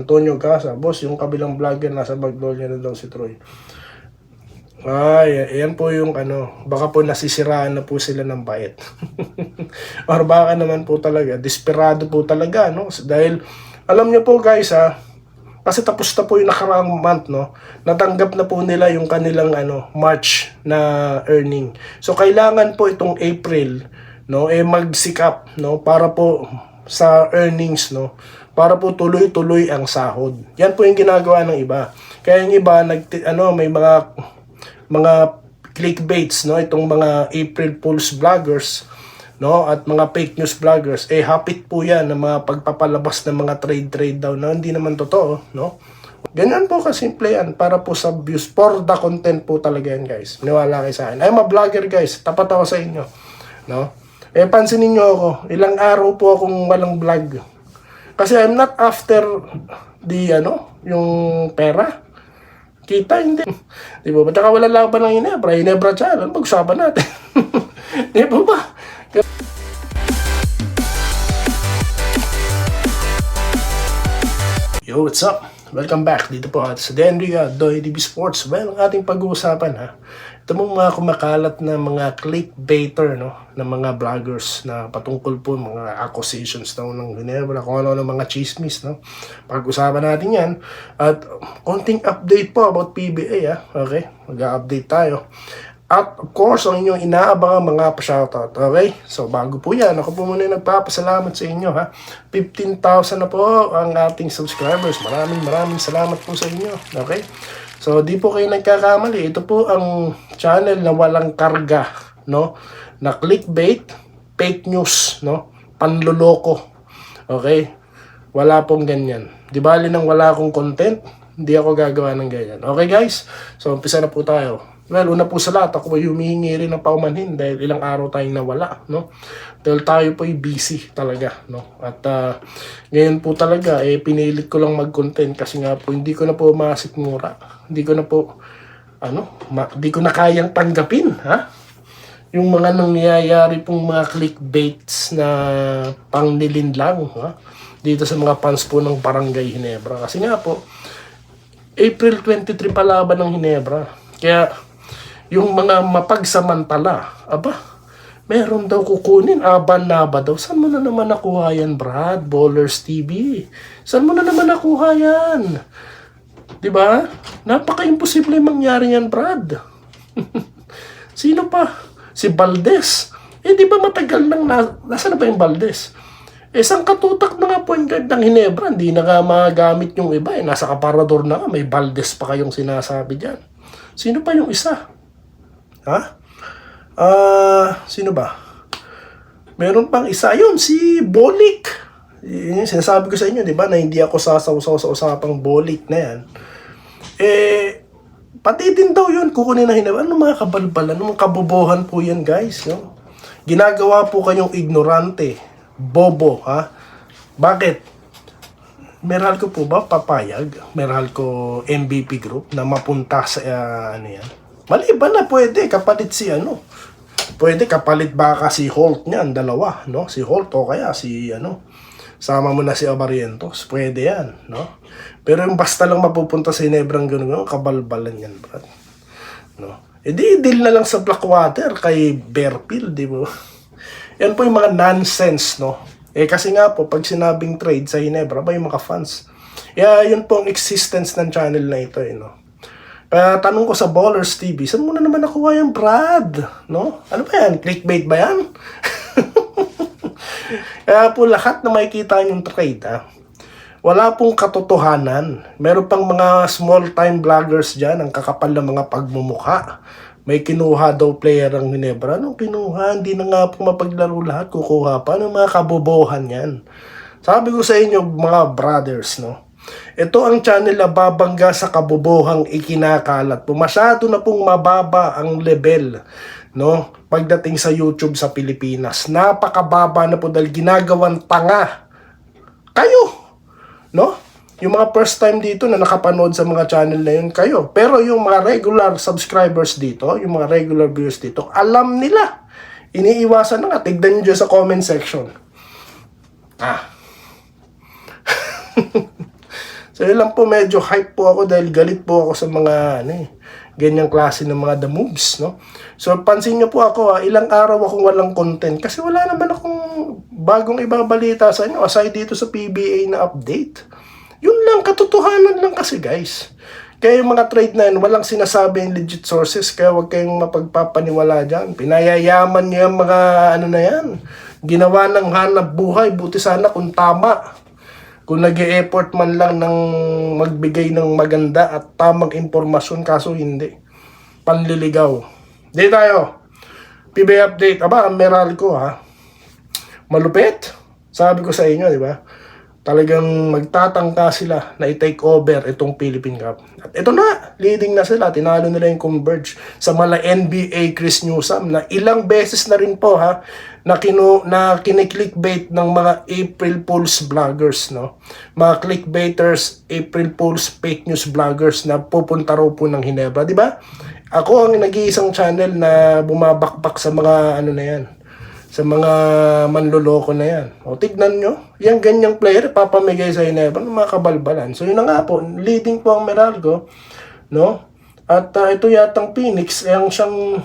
Antonio Casa, boss, yung kabilang vlogger nasa Magnolia na daw si Troy. Ay, yan po yung baka po nasisiraan na po sila ng bait. Or baka naman po talaga, desperado po talaga, no? Dahil, alam niyo po guys, kasi tapos na po yung nakaraang month, no? Natanggap na po nila yung kanilang March na earning. So, kailangan po itong April, no? Magsikap, no? Para po sa earnings, no? Para po tuloy-tuloy ang sahod. Yan po yung ginagawa ng iba. Kaya yung iba, may mga clickbaits, no, itong mga April Fools vloggers, no, at mga fake news vloggers, hapit po yan ng mga pagpapalabas ng mga trade daw na hindi naman totoo, no. Ganyan po kasimple yan, para po sa views, for the content po talaga yan, guys. Maniwala kayo sa akin. I'm a vlogger, guys, tapat ako sa inyo, no. Pansinin nyo ako, ilang araw po akong walang vlog. Kasi I'm not after yung pera. Kita, hindi. Di ba? Tsaka wala laban ng Hinebra. Hinebra channel. Pag-usapan natin. Di ba ba? Yo, what's up? Welcome back dito po sa Denria Doy DB Sports. Well, ang ating pag-uusapan ito mong mga kumakalat na mga clickbaiter, no, ng mga vloggers na patungkol po mga accusations daw ng Hinebra, kung ano ng mga chismis, no. Pag-usapan natin yan. At konting update po about PBA, okay? Mag-update tayo. At of course, ang inyong inaabangan mga pa-shoutout. Okay? So bago po yan, ako po muna nagpapasalamat sa inyo 15,000 na po ang ating subscribers. Maraming salamat po sa inyo. Okay? So di po kayo nagkakamali. Ito po ang channel na walang karga, no? Na clickbait, fake news, no? Panloloko. Okay? Wala pong ganyan. Di bali nang wala akong content, hindi ako gagawa ng ganyan. Okay guys? So umpisa na po tayo. Well, una po sa lahat, ako ay humihingi rin ng paumanhin dahil ilang araw tayong nawala, no? Dahil tayo po ay busy talaga, no? At ngayon po talaga, pinilit ko lang mag-content kasi nga po, hindi ko na po masikmura. Hindi ko na po, hindi ko na kayang tanggapin, yung mga nangyayari pong mga clickbaits na pangnilin lang, dito sa mga fans po ng Barangay Hinebra. Kasi nga po, April 23 pa laban ng Hinebra. Kaya, yung mga mapagsamantala, meron daw kukunin, aban-naba daw. Saan mo na naman nakuha yan, Brad? Ballers TV. Saan mo na naman nakuha yan? Diba? Napaka-imposible mangyari yan, Brad. Sino pa? Si Valdez. Di ba matagal nang nasaan na ba yung Valdez? Isang katutak na nga point guard ng Hinebra, hindi na nga magamit yung iba. Nasa aparador na nga, may Valdez pa kayong sinasabi dyan. Sino pa yung isa? Sino ba? Meron pang isa. Yun, si Bolik. Sinasabi ko sa inyo, di ba, na hindi ako sasaw-saw sa usapang Bolik na yan. Pati din daw yun, kukunin na Hinebra. Ano mga kabalbalan, ano mga kabobohan po yan, guys, no? Ginagawa po kayong ignorante, bobo, Bakit? Meralco po ba papayag? Meralco MVP Group na mapunta sa yan? Maliban na pwede kapalit si Pwede kapalit baka si Holt niyan, dalawa, no? Si Holt o kaya si sama mo na si Abarientos. Pwede yan, no? Pero yung basta lang mapupunta sa Hinebrang gano'n, kabalbalan yan, Brad. No? Deal na lang sa Blackwater kay Bearfield, di ba? Yan po yung mga nonsense, no? Kasi nga po, pag sinabing trade sa Hinebra, yung mga fans. Yun po ang existence ng channel na ito, no? Tanong ko sa Ballers TV, saan mo na naman nakuha yung Brad? No? Ano ba yan? Clickbait ba yan? Kaya po lahat na makikita yung trade, wala pong katotohanan. Meron pang mga small-time vloggers dyan, ang kakapal na mga pagmumukha. May kinuha daw player ng Hinebra. Anong kinuha? Hindi na nga po mapaglaro lahat. Kukuha pa. Anong mga kabobohan yan? Sabi ko sa inyo, mga brothers, no? Ito ang channel na babangga sa kabobohang ikinakalat po. Masyado na pong mababa ang level, no? Pagdating sa YouTube sa Pilipinas. Napakababa na po dahil ginagawan tanga kayo, no? Yung mga first time dito na nakapanood sa mga channel na yun, kayo. Pero yung mga regular subscribers dito, yung mga regular viewers dito, alam nila. Iniiwasan na nga. Tignan nyo sa comment section. So yun lang po, medyo hype po ako dahil galit po ako sa mga ganyang klase ng mga the moves, no? So pansin nyo po ako, ilang araw akong walang content kasi wala naman akong bagong ibabalita sa inyo aside dito sa PBA na update. Yun lang, katotohanan lang kasi guys. Kaya yung mga trade na yun, walang sinasabi yung legit sources, kaya huwag kayong mapagpapaniwala dyan. Pinayayaman nyo yung mga na yan. Ginawa ng hanap buhay, buti sana kung tama. Kung nag-e-effort man lang ng magbigay ng maganda at tamang impormasyon, kaso hindi. Panliligaw. Di tayo. PBA update. Aba, ang meral ko ha. Malupit. Sabi ko sa inyo, di ba? Talagang magtatangka sila na i-take over itong Philippine Cup. At ito na, leading na sila. Tinalo nila yung Converge sa mala NBA Chris Newsom na ilang beses na rin po ha, na kiniklickbait ng mga April Fools vloggers, no? Mga clickbaiters, April Fools fake news vloggers na pupunta raw po ng Hinebra, di ba? Ako ang nag-iisang channel na bumabakbak sa mga na yan, sa mga manloloko na yan. O tignan nyo, yung ganyang player papamigay sa Hinebra ng mga kabalbalan. So yun na nga po, leading po ang Meralco, no? At ito yatang Phoenix, ang siyang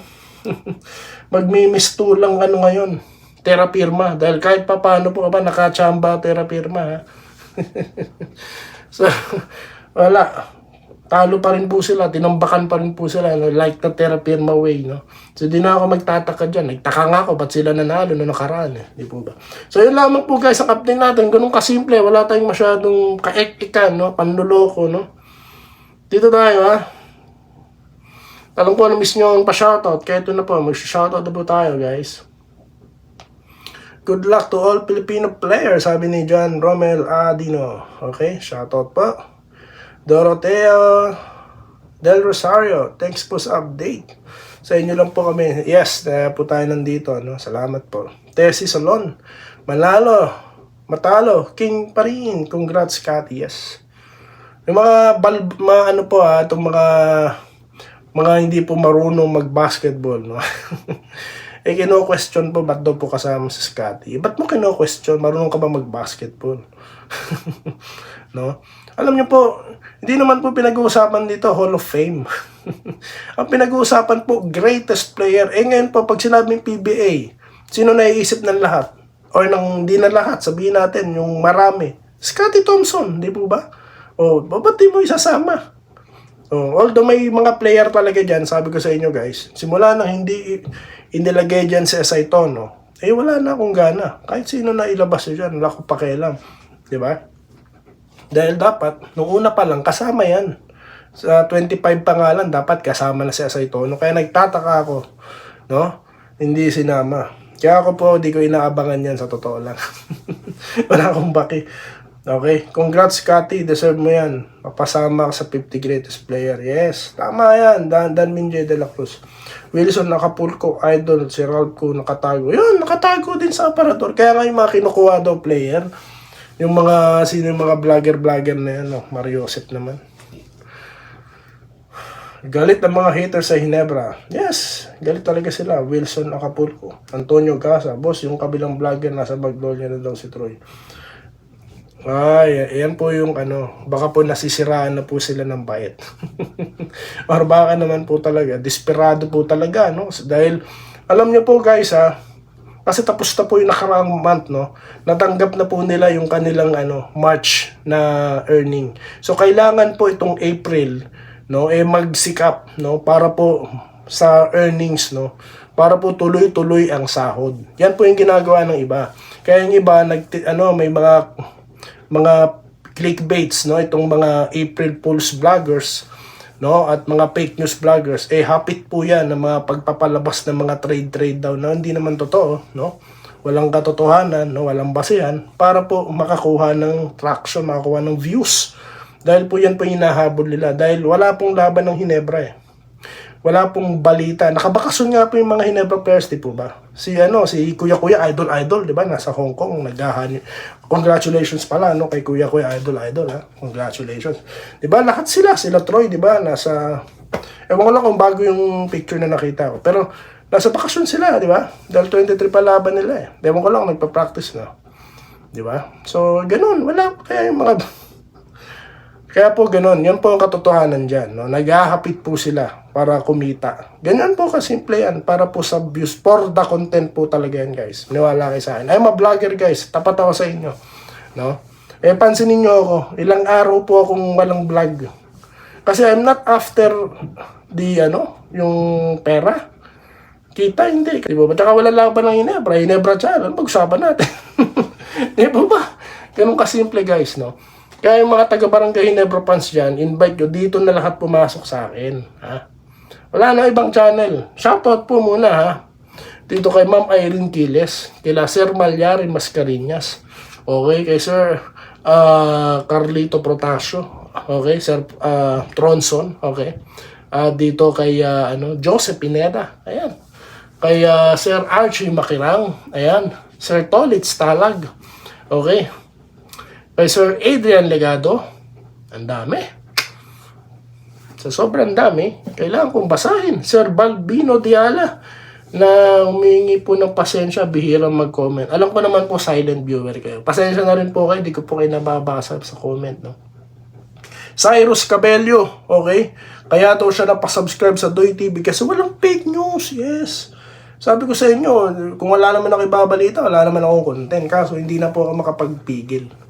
magmimistulang ngayon, Terra Firma. Dahil kahit paano po ba nakachamba Terra Firma, ha? So, wala. Talo pa rin po sila, tinambakan pa rin po sila, no? Like the Terra Firma way, no? So di na ako magtataka dyan. Nagtaka nga ako, ba't sila nanalo na nakaraan, di po ba? So yun lamang po guys, ang update natin, ganun kasimple, wala tayong masyadong kaek-ikan, no? Panluloko, no? Dito tayo, ha? Alam ko na miss nyo ang pa-shoutout, kaya ito na po, mag-shoutout na po tayo guys. Good luck to all Filipino players, sabi ni John Romel Adino. Okay, shoutout po. Doroteo Del Rosario, thanks po sa update. Sa inyo lang po kami. Yes, po tayo nandito, no? Salamat po. Tessie Salon, Manalo, Matalo, King pa rin. Congrats, Cathy. Yes. Yung mga po itong mga hindi po marunong mag-basketball, no? Kino-question po, ba't daw po kasama si Scotty? Ba't mo kino-question? Marunong ka ba mag-basketball? No? Alam niyo po, hindi naman po pinag-uusapan dito Hall of Fame. Ang pinag-uusapan po, greatest player. Ngayon po, pag sinabing PBA, sino naiisip ng lahat? Or hindi na lahat, sabihin natin, yung marami. Scotty Thompson, di po ba? Ba't di mo isasama? Although may mga player talaga dyan, sabi ko sa inyo guys, simula na hindi inilagay dyan si Esay Tono, wala na akong gana. Kahit sino na ilabas nyo dyan, wala akong pakialam. Di ba? Dahil dapat, nung una pa lang, kasama yan. Sa 25 pangalan, dapat kasama na si Esay Tono. Kaya nagtataka ako, no? Hindi sinama. Kaya ako po, di ko inaabangan yan sa totoo lang. Wala akong baki. Okay, congrats Cathy, deserve mo yan. Papasama ka sa 50 greatest player. Yes, tama yan. Dan Minjay de la Cruz. Wilson Nakapulco, idol. Si Ralph ko nakatago. Yun, nakatago din sa aparador. Kaya nga yung mga kinukuha daw player, yung mga, sino yung mga vlogger na yan, no? Mario Joseph naman. Galit ang mga haters sa Hinebra. Yes, galit talaga sila. Wilson Acapulco, Antonio Casa, boss, yung kabilang vlogger nasa Magnolia na daw si Troy. Ayan po yung baka po nasisiraan na po sila ng bait. Or baka naman po talaga, desperado po talaga, no? Dahil, alam nyo po guys kasi tapos na po yung nakaraang month, no? Natanggap na po nila yung kanilang March na earning. So, kailangan po itong April, no? Magsikap, no? Para po sa earnings, no? Para po tuloy-tuloy ang sahod. Yan po yung ginagawa ng iba. Kaya yung iba, may mga clickbaits, no? Itong mga April Fools vloggers, no? At mga fake news vloggers, hapit po yan ng mga pagpapalabas ng mga trade daw na hindi naman totoo, no? Walang katotohanan, no? Walang basehan, para po makakuha ng traction, makakuha ng views. Dahil po yan po hinahabol nila. Dahil wala pong laban ng Hinebra Wala pong balita. Nakabakasyon nga po yung mga Hinebra players, di po ba? Si Kuya Idol, di ba? Nasa Hong Kong, naghahanyo. Congratulations pala, no? Kay Kuya Idol, ha? Congratulations. Di ba? Lahat sila Troy, di ba? Nasa, ewan ko lang kung bago yung picture na nakita ko. Pero, nasa bakasyon sila, di ba? Dahil 23 pa laban nila, Ewan ko lang, nagpa-practice na. Di ba? So, ganun. Wala. Kaya yung mga Kaya po ganun, yan po ang katotohanan dyan. No? Naghahapit po sila para kumita. Ganyan po kasimple yan, para po sa views. For the content po talaga yan, guys. Maniwala kayo sa akin. I'm a vlogger, guys. Tapat ako sa inyo. No? Pansinin nyo ako, ilang araw po akong walang vlog. Kasi I'm not after the, yung pera. Kita, hindi. Di ba? Tsaka wala laban ng Hinebra. Hinebra channel, pag-usapan natin. Di ba? Ganun kasimple, guys, no? Kaya yung mga taga-barangay Hinebra fans dyan, invite nyo, dito na lahat pumasok sa akin. Ha? Wala na ibang channel. Shoutout po muna, ha? Dito kay Ma'am Irene Quiles, kila Sir Malyarin Mascareñas, okay, kay Sir Carlito Protasio, okay, Sir Tronson, okay, dito kay Joseph Pineda, ayan, kay Sir Archie Makirang, ayan, Sir Tolitz Talag, okay, kay Sir Adrian Legado, ang dami. Sa sobrang dami, kailangan kong basahin. Sir Balbino Diala, na humingi po ng pasensya, bihirang mag-comment. Alam ko naman po, silent viewer kayo. Pasensya na rin po kayo, di ko po kayo nababasa sa comment, no? Cyrus Cabello, okay? Kaya daw siya napasubscribe sa Doy TV kasi walang fake news, yes. Sabi ko sa inyo, kung wala naman ako ibabalita, wala naman akong content. Kaso hindi na po ako makapagpigil.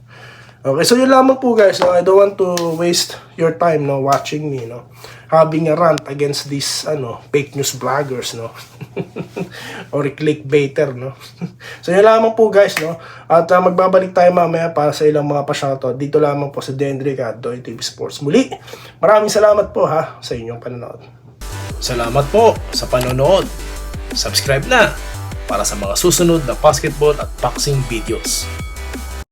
Okay, so yun lamang po, guys. No? I don't want to waste your time, no, watching me, no, having a rant against these fake news vloggers, no, or clickbaiter, no. So yun lamang po, guys, no. At magbabalik tayo mamaya para sa ilang mga pa-shoutout. Dito lamang po sa Dendrick at Doy TV Sports. Muli, maraming salamat po, ha, sa inyong panonood. Salamat po sa panonood. Subscribe na para sa mga susunod na basketball at boxing videos.